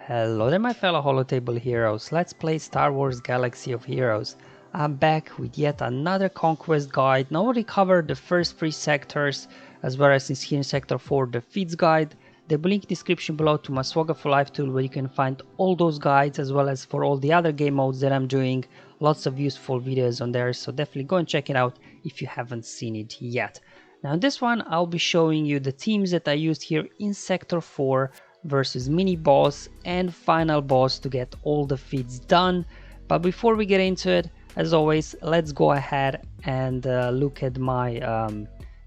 Hello there my fellow Holotable heroes, let's play Star Wars Galaxy of Heroes. I'm back with yet another Conquest guide. Now we covered the first 3 sectors, as well as here in Sector 4 the Feats guide. There will be link description below to my SWGOH for Life tool where you can find all those guides, as well as for all the other game modes that I'm doing. Lots of useful videos on there, so definitely go and check it out if you haven't seen it yet. Now in this one I'll be showing you the teams that I used here in Sector 4 versus mini boss and final boss to get all the feats done. But before we get into it, as always, let's go ahead and look at my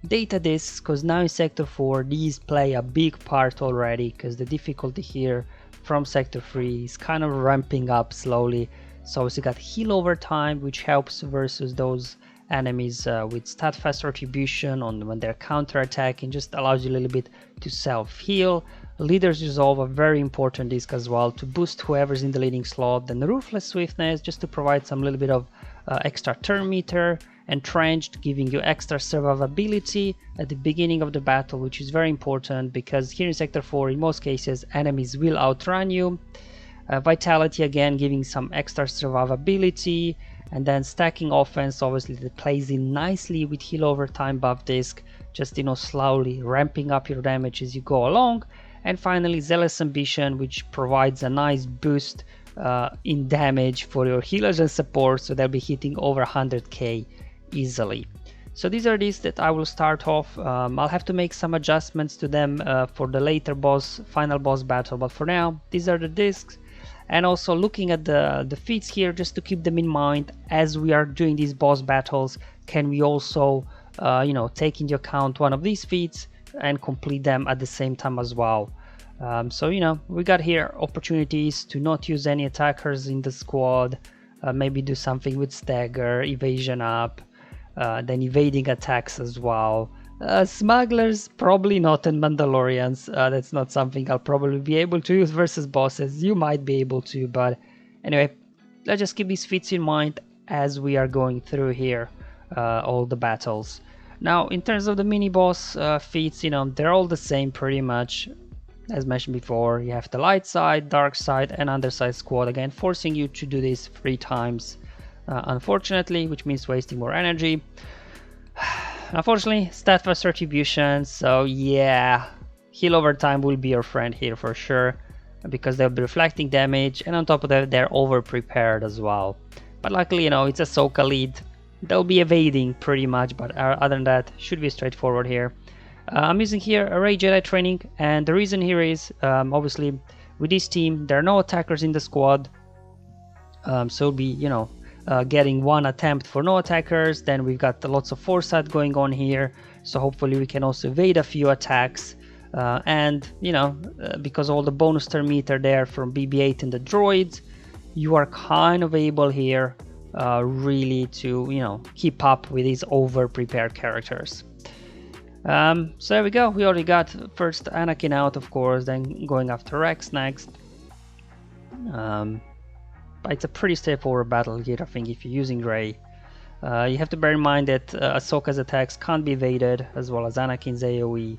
data discs, because now in Sector 4 these play a big part already, because the difficulty here from Sector 3 is kind of ramping up slowly. So we got heal over time, which helps versus those enemies with stat fast retribution on when they're counter-attacking, just allows you a little bit to self-heal. Leader's Resolve, a very important disc as well to boost whoever's in the leading slot. Then Ruthless Swiftness, just to provide some little bit of extra turn meter. Entrenched, giving you extra survivability at the beginning of the battle, which is very important because here in Sector 4 in most cases enemies will outrun you. Vitality, again giving some extra survivability. And then Stacking Offense, obviously that plays in nicely with heal over time buff disc, just slowly ramping up your damage as you go along. And finally Zealous Ambition, which provides a nice boost in damage for your healers and support, so they'll be hitting over 100k easily. So these are these that I will start off. I'll have to make some adjustments to them for the later final boss battle, but for now these are the discs. And also looking at the feats here, just to keep them in mind as we are doing these boss battles. Can we also take into account one of these feats and complete them at the same time as well? So we got here opportunities to not use any attackers in the squad, maybe do something with stagger, evasion up, then evading attacks as well. Smugglers, probably not, and Mandalorians, that's not something I'll probably be able to use versus bosses. You might be able to, but anyway, let's just keep these feats in mind as we are going through here all the battles. Now in terms of the mini boss feats, they're all the same pretty much. As mentioned before, you have the light side, dark side, and undersize squad, again forcing you to do this 3 times unfortunately, which means wasting more energy. Unfortunately, stat fast retribution, so yeah, heal over time will be your friend here for sure, because they'll be reflecting damage, and on top of that they're over prepared as well. But luckily, it's Ahsoka lead, they'll be evading pretty much, but other than that should be straightforward here. I'm using here Array Jedi training, and the reason here is obviously with this team there are no attackers in the squad, so it'll be getting 1 attempt for no attackers. Then we've got lots of foresight going on here, so hopefully we can also evade a few attacks, and because all the bonus turn meter there from BB-8 and the droids, you are kind of able here really to keep up with these over prepared characters. So there we go, we already got first Anakin out, of course, then going after Rex next. But it's a pretty straightforward battle here, I think, if you're using Rey. You have to bear in mind that Ahsoka's attacks can't be evaded, as well as Anakin's AoE.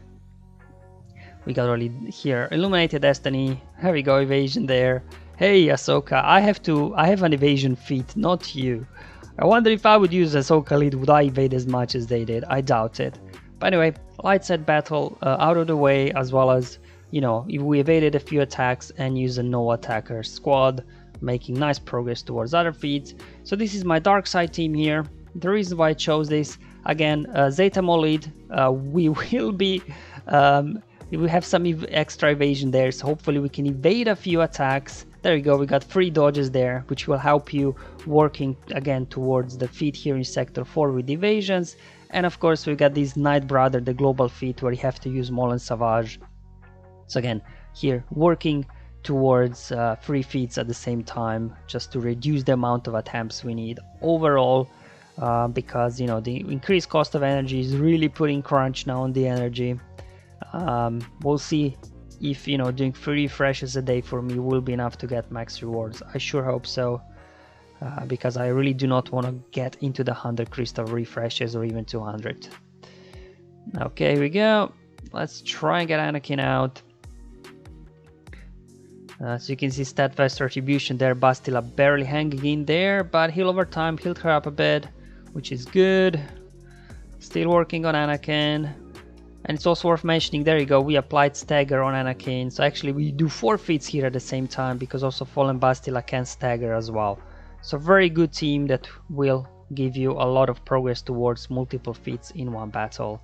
We got already here Illuminated Destiny, there we go, evasion there. Hey Ahsoka, I have an evasion feat, not you. I wonder if I would use Ahsoka lead, would I evade as much as they did? I doubt it. But anyway, light side battle out of the way, as well as if we evaded a few attacks and use a no attacker squad, making nice progress towards other feats. So this is my dark side team here. The reason why I chose this, again, Zeta Maul lead, we will be we have some extra evasion there, so hopefully we can evade a few attacks. There we go, we got 3 dodges there, which will help you working again towards the feat here in Sector 4 with evasions. And of course we got this Night Brother, the global feat, where you have to use Maul and Savage. So again, here working towards 3 feats at the same time, just to reduce the amount of attempts we need overall, because the increased cost of energy is really putting crunch now on the energy. We'll see if doing 3 refreshes a day for me will be enough to get max rewards. I sure hope so, because I really do not want to get into the 100 crystal refreshes or even 200. Okay, here we go. Let's try and get Anakin out. So you can see Steadfast Retribution there, Bastila barely hanging in there, but heal over time, healed her up a bit, which is good. Still working on Anakin. And it's also worth mentioning, there you go, we applied stagger on Anakin, so actually we do 4 feats here at the same time, because also Fallen Bastila can stagger as well. So very good team that will give you a lot of progress towards multiple feats in one battle.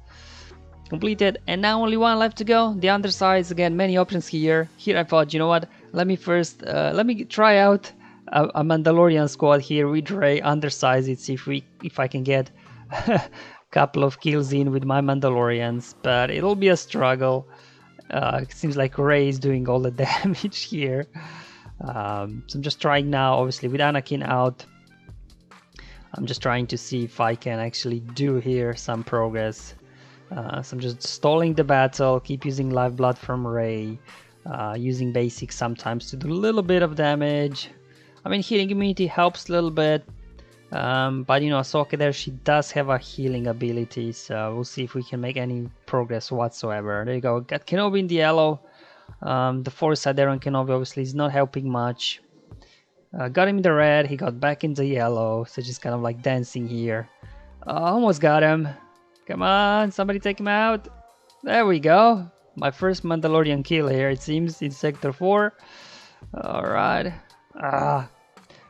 Completed, and now only one left to go, the Undersize. Again, many options here. Here I thought, you know what, let me first, let me try out a Mandalorian squad here with Rey, Undersize it, see if I can get couple of kills in with my Mandalorians, but it'll be a struggle. It seems like Rey is doing all the damage here. So I'm just trying now, obviously with Anakin out. I'm just trying to see if I can actually do here some progress. So I'm just stalling the battle, keep using lifeblood from Rey, using basics sometimes to do a little bit of damage. I mean, healing immunity helps a little bit. But you know, Ahsoka there, she does have a healing ability, so we'll see if we can make any progress whatsoever. There you go, got Kenobi in the yellow. The foresight there on Kenobi obviously is not helping much. Got him in the red, he got back in the yellow, so just kind of like dancing here. Almost got him. Come on, somebody take him out. There we go. My first Mandalorian kill here, it seems, in Sector 4. Alright.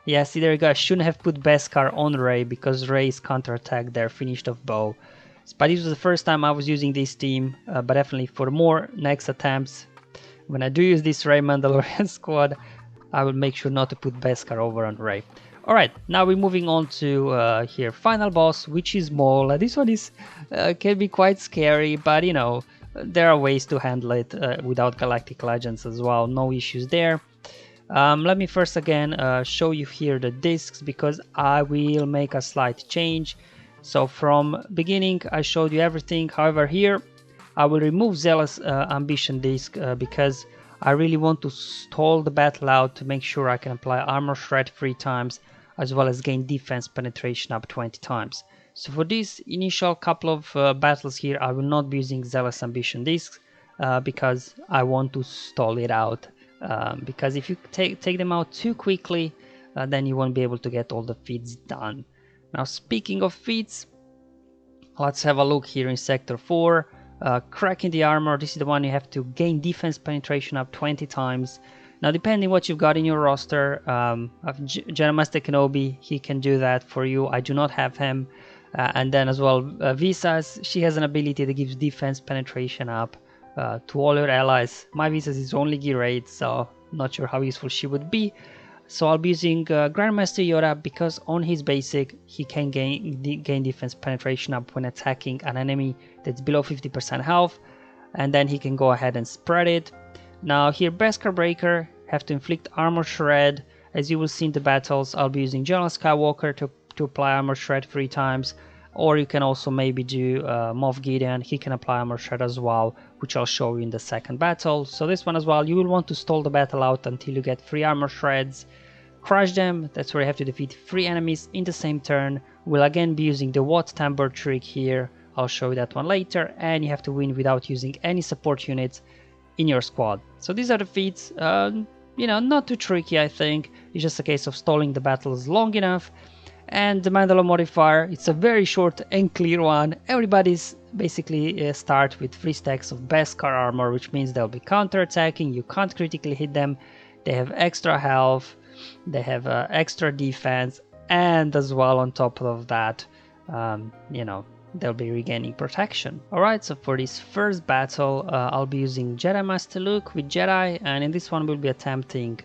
Yeah, see, there you go. I shouldn't have put Beskar on Rey because Rey's counterattack there finished off bow. But this was the first time I was using this team, but definitely for more next attempts, when I do use this Rey Mandalorian squad, I will make sure not to put Beskar over on Rey. Alright, now we're moving on to here, final boss, which is Maul. This one is can be quite scary, but you know, there are ways to handle it without Galactic Legends as well, no issues there. Let me first again show you here the discs, because I will make a slight change. So from beginning I showed you everything, however here I will remove Zealous Ambition disc because I really want to stall the battle out to make sure I can apply Armor Shred 3 times as well as gain Defense Penetration up 20 times. So for this initial couple of battles here I will not be using Zealous Ambition discs because I want to stall it out. Because if you take them out too quickly, then you won't be able to get all the feats done. Now speaking of feats, let's have a look here in Sector 4. Cracking the armor, this is the one you have to gain defense penetration up 20 times. Now depending what you've got in your roster, Jedi Master Kenobi, he can do that for you. I do not have him. And then as well, Visas, she has an ability that gives defense penetration up to all your allies. My Visas is only gear 8, so not sure how useful she would be. So I'll be using Grandmaster Yoda because on his basic he can gain defense penetration up when attacking an enemy that's below 50% health, and then he can go ahead and spread it. Now here Beskar Breaker have to inflict armor shred. As you will see in the battles, I'll be using General Skywalker to apply armor shred 3 times, or you can also maybe do Moff Gideon, he can apply armor shred as well, which I'll show you in the second battle. So this one as well, you will want to stall the battle out until you get 3 armor shreds, crush them, that's where you have to defeat 3 enemies in the same turn. We'll again be using the Watt Tambour trick here, I'll show you that one later, and you have to win without using any support units in your squad. So these are the feats, you know, not too tricky I think, it's just a case of stalling the battles long enough. And the Mandalore modifier, it's a very short and clear one. Everybody's basically start with 3 stacks of Beskar armor, which means they'll be counter-attacking, you can't critically hit them, they have extra health, they have extra defense, and as well on top of that, you know, they'll be regaining protection. Alright, so for this first battle, I'll be using Jedi Master Luke with Jedi, and in this one we'll be attempting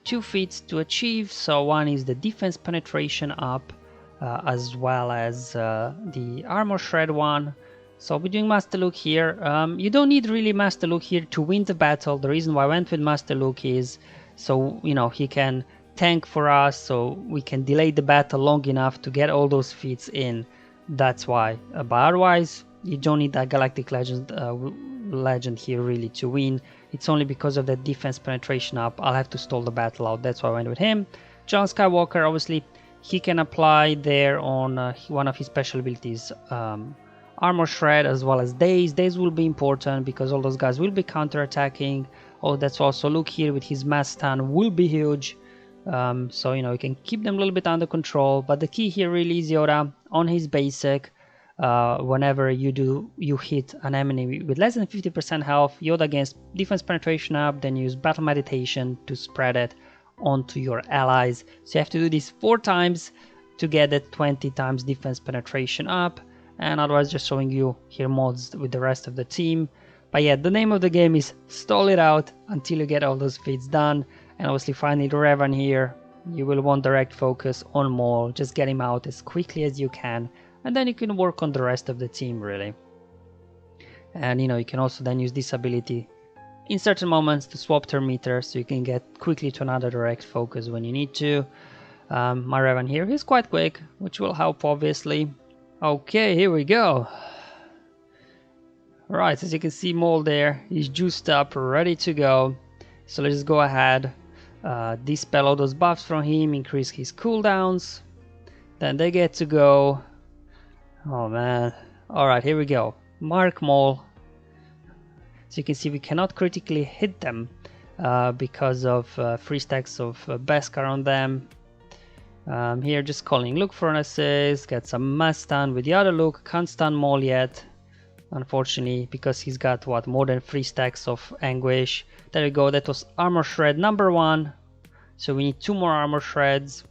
2 feats to achieve. So one is the defense penetration up, as well as the armor shred one. So I'll be doing Master Luke here. You don't need really Master Luke here to win the battle. The reason why I went with Master Luke is so, you know, he can tank for us, so we can delay the battle long enough to get all those feats in. That's why. But otherwise, you don't need that Galactic Legend here really to win. It's only because of that defense penetration up, I'll have to stall the battle out, that's why I went with him. John Skywalker, obviously, he can apply there on one of his special abilities, Armor Shred as well as Daze. Daze will be important because all those guys will be counter-attacking. Oh, that's also look here with his mass stun will be huge. So you know, you can keep them a little bit under control, but the key here really is Yoda on his basic. Whenever you hit an enemy with less than 50% health, Yoda gains defense penetration up, then use battle meditation to spread it onto your allies. So you have to do this 4 times to get that 20 times defense penetration up, and otherwise just showing you here mods with the rest of the team. But yeah, the name of the game is stall it out until you get all those feats done, and obviously finally the Revan here, you will want direct focus on Maul, just get him out as quickly as you can, and then you can work on the rest of the team really. And you know, you can also then use this ability in certain moments to swap turn meter, so you can get quickly to another direct focus when you need to. My Revan here is quite quick, which will help obviously. Okay, here we go. Right, as you can see, Maul there, he's juiced up, ready to go. So let's just go ahead, dispel all those buffs from him, increase his cooldowns. Then they get to go. Oh man. Alright, here we go. Mark Maul. So you can see we cannot critically hit them because of 3 stacks of Beskar on them. Here just calling Luke for an assist, get some mass stun with the other Luke, can't stun Maul yet, unfortunately, because he's got what, more than 3 stacks of Anguish. There we go, that was armor shred number 1, so we need 2 more armor shreds.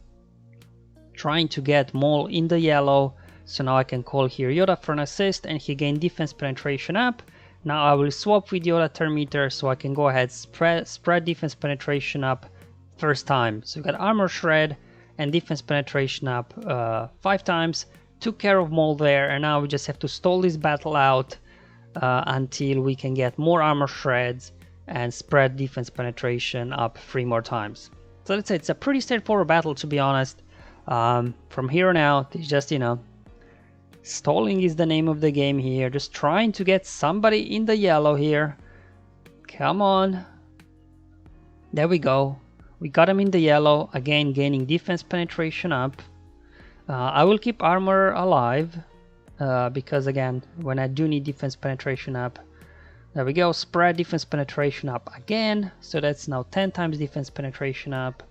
Trying to get Maul in the yellow, so now I can call here Yoda for an assist and he gained defense penetration up. Now I will swap with Yoda turn meter so I can go ahead spread defense penetration up first time. So we got armor shred and defense penetration up 5 times. Took care of Maul there, and now we just have to stall this battle out until we can get more armor shreds and spread defense penetration up 3 more times. So let's say it's a pretty straightforward battle, to be honest. From here on out, it's just, you know, stalling is the name of the game here. Just trying to get somebody in the yellow here. Come on. There we go. We got him in the yellow, again gaining defense penetration up. I will keep armor alive, because again, when I do need defense penetration up, there we go, spread defense penetration up again, so that's now 10 times defense penetration up.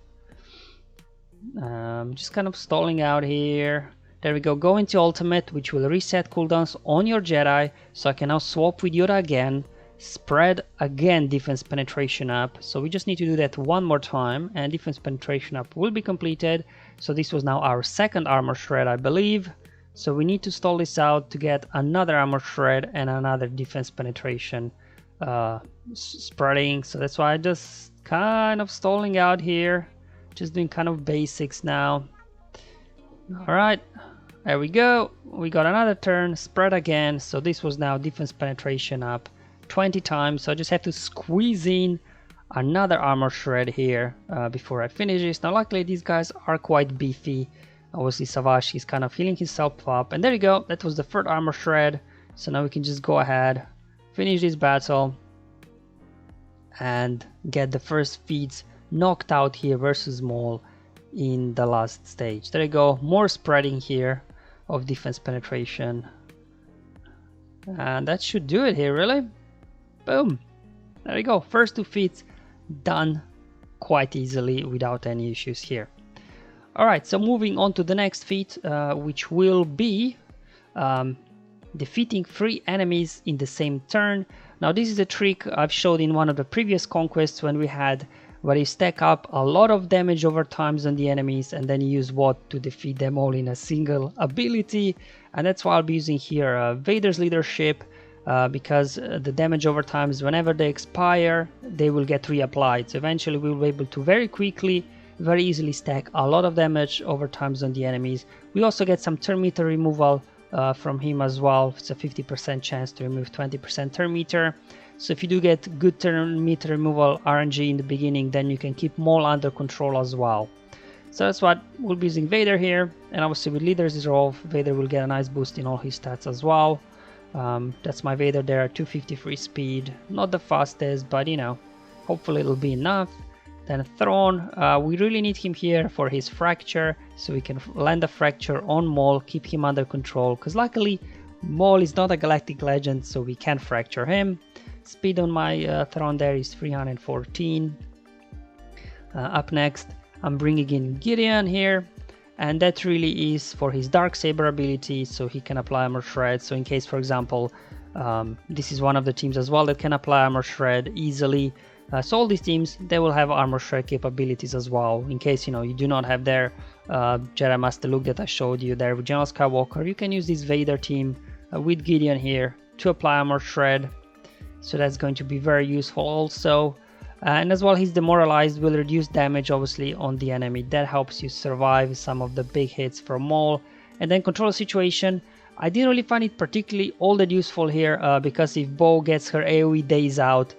Just kind of stalling out here. There we go into ultimate, which will reset cooldowns on your Jedi, so I can now swap with Yoda again. Spread again defense penetration up, so we just need to do that 1 more time and defense penetration up will be completed. So this was now our 2nd armor shred, I believe, so we need to stall this out to get another armor shred and another defense penetration spreading. So that's why I just kind of stalling out here, just doing kind of basics now. Alright, there we go, we got another turn, spread again, so this was now defense penetration up 20 times, so I just have to squeeze in another armor shred here before I finish this. Now luckily these guys are quite beefy. Obviously Savage is kind of healing himself up, and there you go, that was the 3rd armor shred. So now we can just go ahead, finish this battle and get the first feats knocked out here versus Maul in the last stage. There you go, more spreading here of defense penetration, and that should do it here really. Boom, there you go, first 2 feats done quite easily without any issues here. Alright, so moving on to the next feat, which will be defeating 3 enemies in the same turn. Now this is a trick I've showed in one of the previous conquests when we had where you stack up a lot of damage over times on the enemies and then you use what to defeat them all in a single ability, and that's why I'll be using here Vader's leadership. Because the damage over times, whenever they expire, they will get reapplied. So eventually we will be able to very quickly, very easily stack a lot of damage over times on the enemies. We also get some turn meter removal from him as well. It's a 50% chance to remove 20% turn meter. So if you do get good turn meter removal RNG in the beginning, then you can keep Maul under control as well. So that's what we'll be using Vader here. And obviously with Leader's Resolve, Vader will get a nice boost in all his stats as well. That's my Vader there at 253 speed, not the fastest, but you know, hopefully it'll be enough. Then Thrawn, we really need him here for his fracture, so we can land a fracture on Maul, keep him under control, because luckily Maul is not a galactic legend, so we can fracture him. Speed on my Throne there is 314. Up next, I'm bringing in Gideon here, and that really is for his Dark Saber ability, so he can apply Armor Shred. So in case, for example, this is one of the teams as well that can apply Armor Shred easily. So all these teams, they will have Armor Shred capabilities as well. In case, you know, you do not have their Jedi Master look that I showed you there with General Skywalker, you can use this Vader team with Gideon here to apply Armor Shred. So that's going to be very useful also. And as well, his Demoralized will reduce damage obviously on the enemy. That helps you survive some of the big hits from Maul. And then Control the Situation. I didn't really find it particularly all that useful here because if Bo gets her AoE daze out,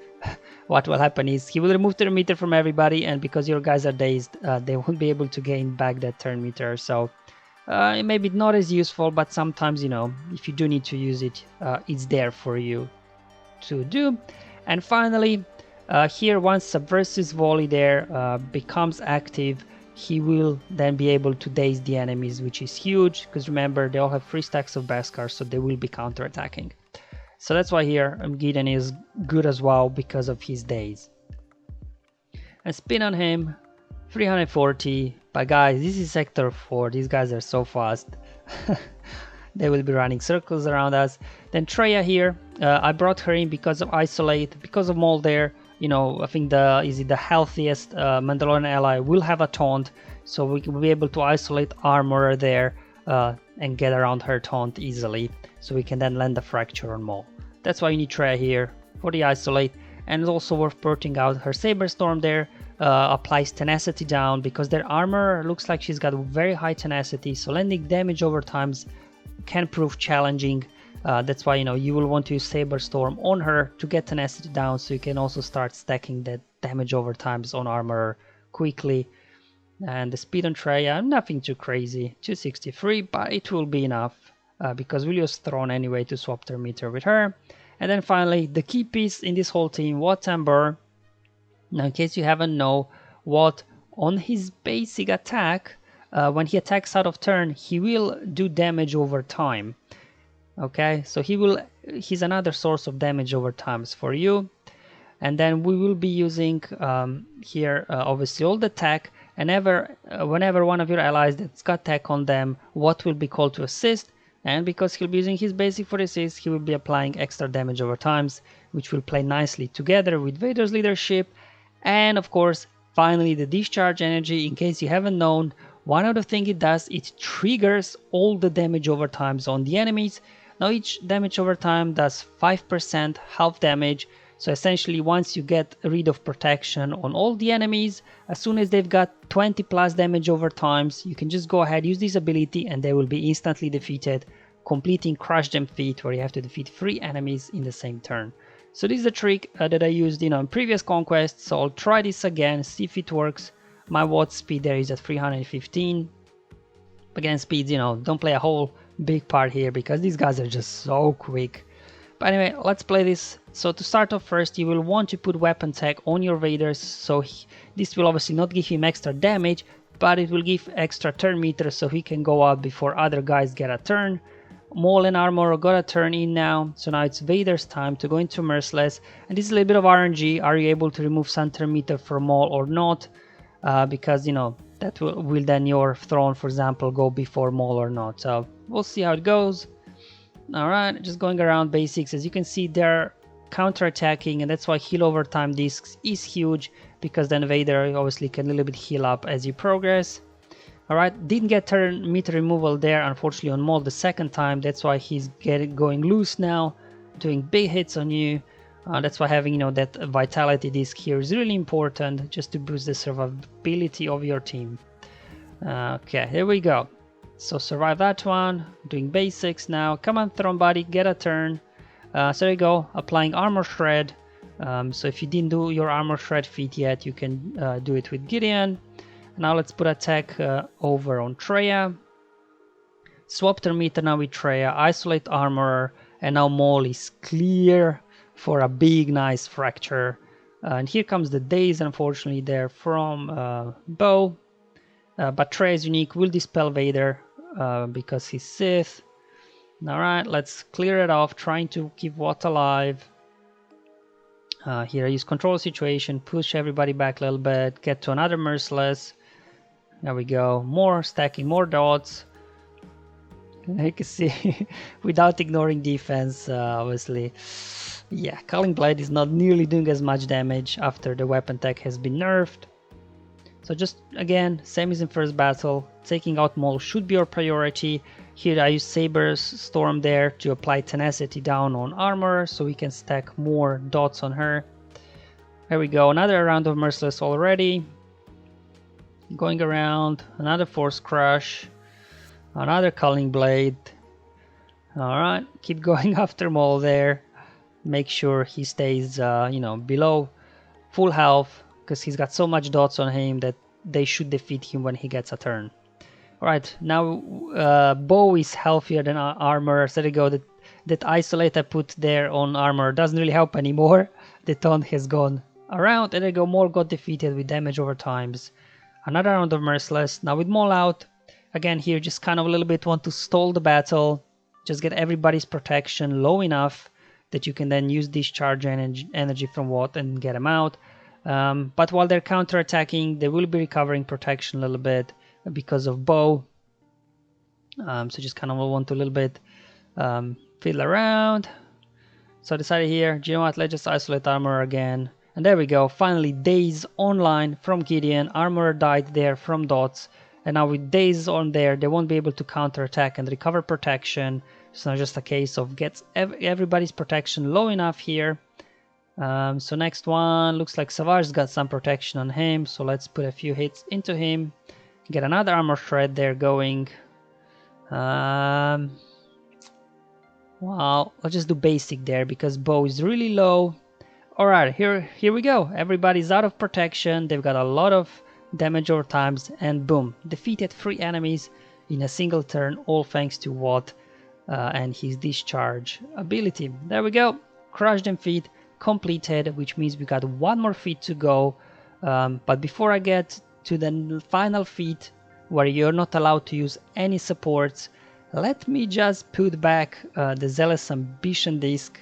what will happen is he will remove turn meter from everybody, and because your guys are dazed, they won't be able to gain back that turn meter. So it may be not as useful, but sometimes, you know, if you do need to use it, it's there for you to do. And finally, here once Subversive Volley there becomes active, he will then be able to daze the enemies, which is huge, because remember, they all have 3 stacks of Beskar, so they will be counter-attacking. So that's why here Gideon is good as well because of his daze. And spin on him, 340, but guys, this is Sector 4, these guys are so fast. They will be running circles around us. Then Traya here, I brought her in because of Isolate, because of Maul there. You know, I think the healthiest Mandalorian ally will have a taunt, so we will be able to isolate Armorer there and get around her taunt easily, so we can then land the Fracture on Maul. That's why you need Traya here for the isolate, and it's also worth porting out her Saber Storm there. Applies tenacity down because their armor looks like she's got very high tenacity, so landing damage over times can prove challenging. That's why, you know, you will want to use Saber Storm on her to get tenacity down, so you can also start stacking that damage over times on armor quickly. And the speed on Traya, nothing too crazy, 263, but it will be enough because we'll use Throne anyway to swap their meter with her. And then finally, the key piece in this whole team, Wat Tambor. Now, in case you haven't know, Wat on his basic attack, when he attacks out of turn, he will do damage over time. Okay, so he's another source of damage over times for you. And then we will be using here obviously all the tech, and whenever one of your allies that's got tech on them, Wat will be called to assist, and because he'll be using his basic for assist, he will be applying extra damage over times, which will play nicely together with Vader's leadership. And of course, finally, the discharge energy. In case you haven't known, one of the things it does, it triggers all the damage over times on the enemies. Now each damage over time does 5% half damage. So essentially, once you get rid of protection on all the enemies, as soon as they've got 20 plus damage over times, you can just go ahead, use this ability, and they will be instantly defeated, completing Crush Them feat, where you have to defeat 3 enemies in the same turn. So this is a trick that I used in previous conquests, so I'll try this again, see if it works. My Watt speed there is at 315. Again, speeds, don't play a whole big part here because these guys are just so quick. But anyway, let's play this. So to start off first, you will want to put weapon tech on your Vaders, so this will obviously not give him extra damage, but it will give extra turn meter so he can go out before other guys get a turn. Maul and Armor got a turn in now, so now it's Vader's time to go into Merciless, and this is a little bit of RNG. Are you able to remove some turn meter from Maul or not? Because that will then your Throne, for example, go before Maul or not. So we'll see how it goes. Alright, just going around basics. As you can see, they're counter-attacking, and that's why heal over time discs is huge, because then Vader obviously can a little bit heal up as you progress. Alright, didn't get turn meter removal there, unfortunately, on Maul the second time. That's why he's going loose now, doing big hits on you. That's why having that vitality disc here is really important, just to boost the survivability of your team. Okay, here we go. So survive that one, doing basics now. Come on, Throne Buddy, get a turn. So there you go, applying Armor Shred. So if you didn't do your Armor Shred feat yet, you can do it with Gideon. Now let's put attack over on Traya. Swap turn meter now with Traya, isolate Armorer, and now Maul is clear for a big nice fracture. And here comes the daze, unfortunately, there from Bo. But Traya is unique, will dispel Vader because he's Sith. Alright, let's clear it off, trying to keep Wat alive. Here I use control situation, push everybody back a little bit, get to another merciless. There we go, more stacking, more dots. You can see, without ignoring defense, obviously. Yeah, Culling Blade is not nearly doing as much damage after the weapon tech has been nerfed. So just, again, same as in first battle, taking out Maul should be your priority. Here I use Saber's Storm there to apply tenacity down on armor, so we can stack more dots on her. There we go, another round of Merciless already. Going around, another Force Crush, another Culling Blade. Alright, keep going after Maul there. Make sure he stays, below full health, because he's got so much dots on him that they should defeat him when he gets a turn. Alright, now bow is healthier than armor, so there you go. That isolate I put there on armor doesn't really help anymore. The taunt has gone around, and there you go, Maul got defeated with damage over times. Another round of Merciless. Now with Maul out, again here just kind of a little bit want to stall the battle, just get everybody's protection low enough that you can then use discharge energy from what and get them out. But while they're counter-attacking, they will be recovering protection a little bit because of bow. So just kind of want to a little bit fiddle around. So I decided here, do you know what, let's just isolate armor again. And there we go, finally Daze online from Gideon. Armor died there from dots. And now with Daze on there, they won't be able to counter-attack and recover protection. It's not just a case of get everybody's protection low enough here. So next one, looks like Savage got some protection on him. So let's put a few hits into him. Get another armor shred there going. Well, I'll just do basic there because bow is really low. Alright, here we go. Everybody's out of protection. They've got a lot of damage over times, and boom, defeated 3 enemies in a single turn, all thanks to Watt and his discharge ability. There we go. Crushed them feat completed, which means we got 1 more feat to go. But before I get to the final feat, where you're not allowed to use any supports, let me just put back the Zealous Ambition disc.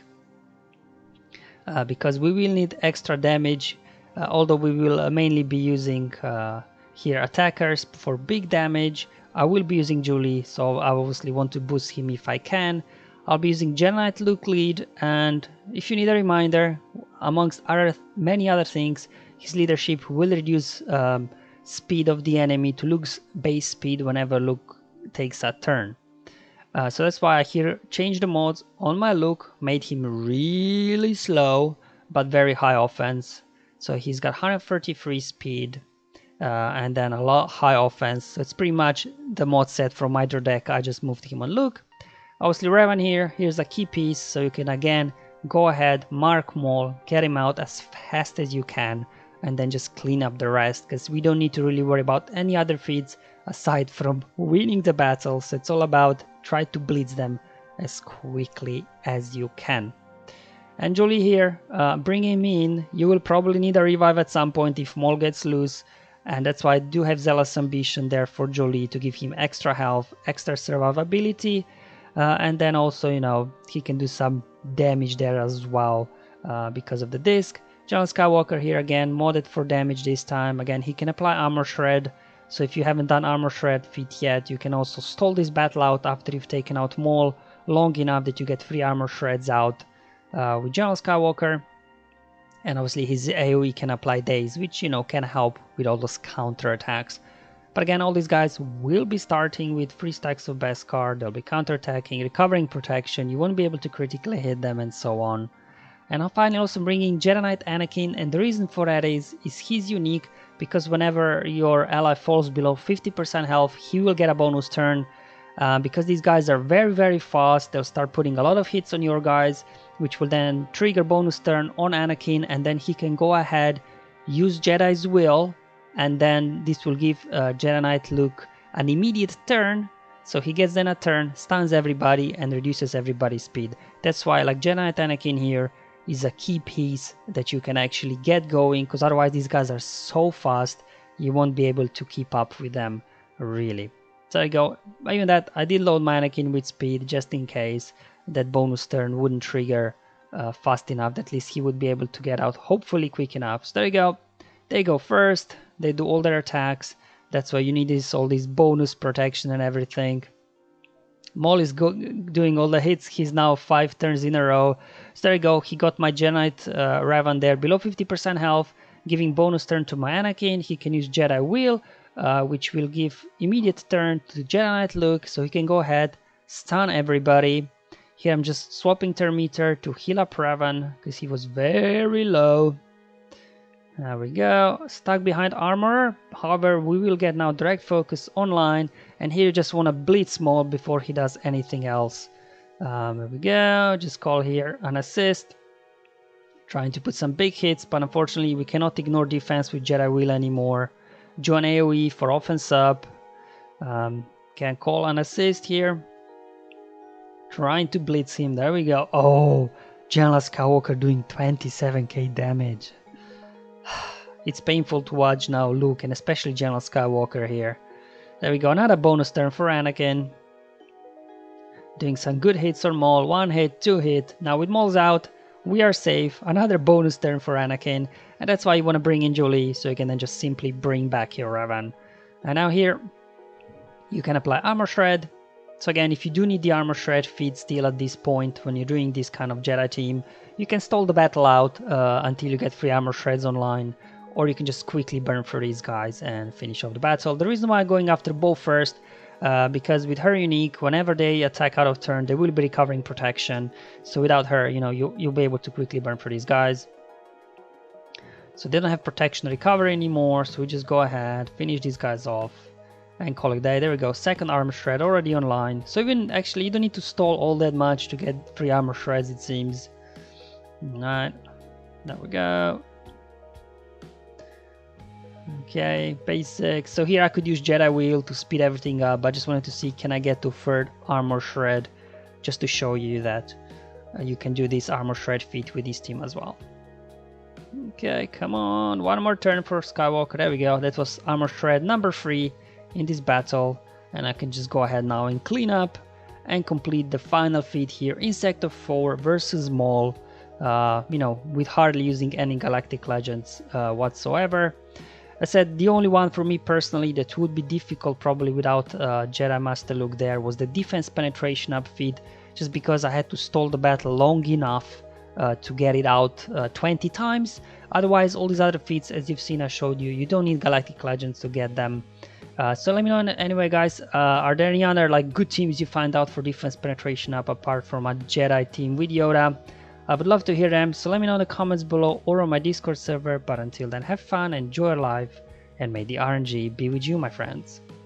Because we will need extra damage, although we will mainly be using here attackers for big damage. I will be using Julie, so I obviously want to boost him if I can. I'll be using Jedi Knight Luke lead, and if you need a reminder, amongst many other things, his leadership will reduce speed of the enemy to Luke's base speed whenever Luke takes a turn. So that's why I here changed the mods on my Luke, made him really slow but very high offense. So he's got 133 speed and then a lot high offense. So it's pretty much the mod set from my draw deck. I just moved him on Luke. Obviously Revan here's a key piece, so you can again go ahead, mark Maul, get him out as fast as you can, and then just clean up the rest, because we don't need to really worry about any other feats aside from winning the battles. So it's all about try to blitz them as quickly as you can. And Jolie here, bring him in. You will probably need a revive at some point if Maul gets loose, and that's why I do have Zealous Ambition there for Jolie to give him extra health, extra survivability, and then also, you know, he can do some damage there as well because of the disc. General Skywalker here again, modded for damage this time. Again, he can apply Armor Shred. So if you haven't done Armor Shred feat yet, you can also stall this battle out after you've taken out Maul long enough that you get 3 Armor Shreds out with General Skywalker. And obviously his AoE can apply Daze, which, you know, can help with all those counter attacks. But again, all these guys will be starting with 3 stacks of Beskar. They'll be counter attacking, recovering protection. You won't be able to critically hit them and so on. And I'm finally also bringing Jedi Knight Anakin, and the reason for that is he's unique because whenever your ally falls below 50% health, he will get a bonus turn. Because these guys are very, very fast, they'll start putting a lot of hits on your guys, which will then trigger bonus turn on Anakin, and then he can go ahead, use Jedi's Will, and then this will give Jedi Knight Luke an immediate turn. So he gets then a turn, stuns everybody, and reduces everybody's speed. That's why, like, Jedi Knight Anakin here is a key piece that you can actually get going, because otherwise these guys are so fast you won't be able to keep up with them really. So I go, even that I did load my Anakin with speed just in case that bonus turn wouldn't trigger fast enough that at least he would be able to get out hopefully quick enough. So there you go. They go first. They do all their attacks. That's why you need all this bonus protection and everything. Maul is doing all the hits. He's now 5 turns in a row. So there you go. He got my Jedi Ravan there below 50% health, giving bonus turn to my Anakin. He can use Jedi Wheel, which will give immediate turn to Jedi Knight Luke, so he can go ahead, stun everybody. Here I'm just swapping turn meter to heal up Ravan because he was very low. There we go, stuck behind armor. However, we will get now direct focus online, and here you just want to blitz Maul before he does anything else. There we go, just call here an assist. Trying to put some big hits, but unfortunately we cannot ignore defense with Jedi Wheel anymore. Join AoE for offense up. Can call an assist here. Trying to blitz him, there we go. Oh, General Skywalker doing 27k damage. It's painful to watch now Luke and especially General Skywalker here. There we go, another bonus turn for Anakin. Doing some good hits on Maul, 1 hit, 2 hit. Now with Maul's out, we are safe. Another bonus turn for Anakin, and that's why you want to bring in Jolie, so you can then just simply bring back your Ravan. And now here, you can apply Armor Shred. So again, if you do need the Armor Shred feed still at this point, when you're doing this kind of Jedi team, you can stall the battle out until you get free Armor Shreds online, or you can just quickly burn through these guys and finish off the battle. The reason why I'm going after Bo first, because with her unique, whenever they attack out of turn, they will be recovering protection. So without her, you know, you'll be able to quickly burn through these guys. So they don't have protection recovery anymore, so we just go ahead, finish these guys off, and call it a day. There we go, second Armor Shred already online. So even actually you don't need to stall all that much to get 3 Armor Shreds, it seems. Alright, there we go. Okay, basic. So here I could use Jedi Wheel to speed everything up. I just wanted to see, can I get to 3rd Armor Shred, just to show you that you can do this Armor Shred feat with this team as well. Okay, come on, 1 more turn for Skywalker. There we go, that was Armor Shred number 3 in this battle, and I can just go ahead now and clean up and complete the final feat here in Sector 4 versus Maul. You know, with hardly using any Galactic Legends whatsoever. I said the only one for me personally that would be difficult probably without Jedi Master Luke there was the defense penetration up feat, just because I had to stall the battle long enough to get it out 20 times. Otherwise, all these other feats, as you've seen, I showed you, you don't need Galactic Legends to get them. So let me know anyway, guys, are there any other like good teams you find out for defense penetration up apart from a Jedi team with Yoda? I would love to hear them, so let me know in the comments below or on my Discord server. But until then, have fun, enjoy your life, and may the RNG be with you, my friends.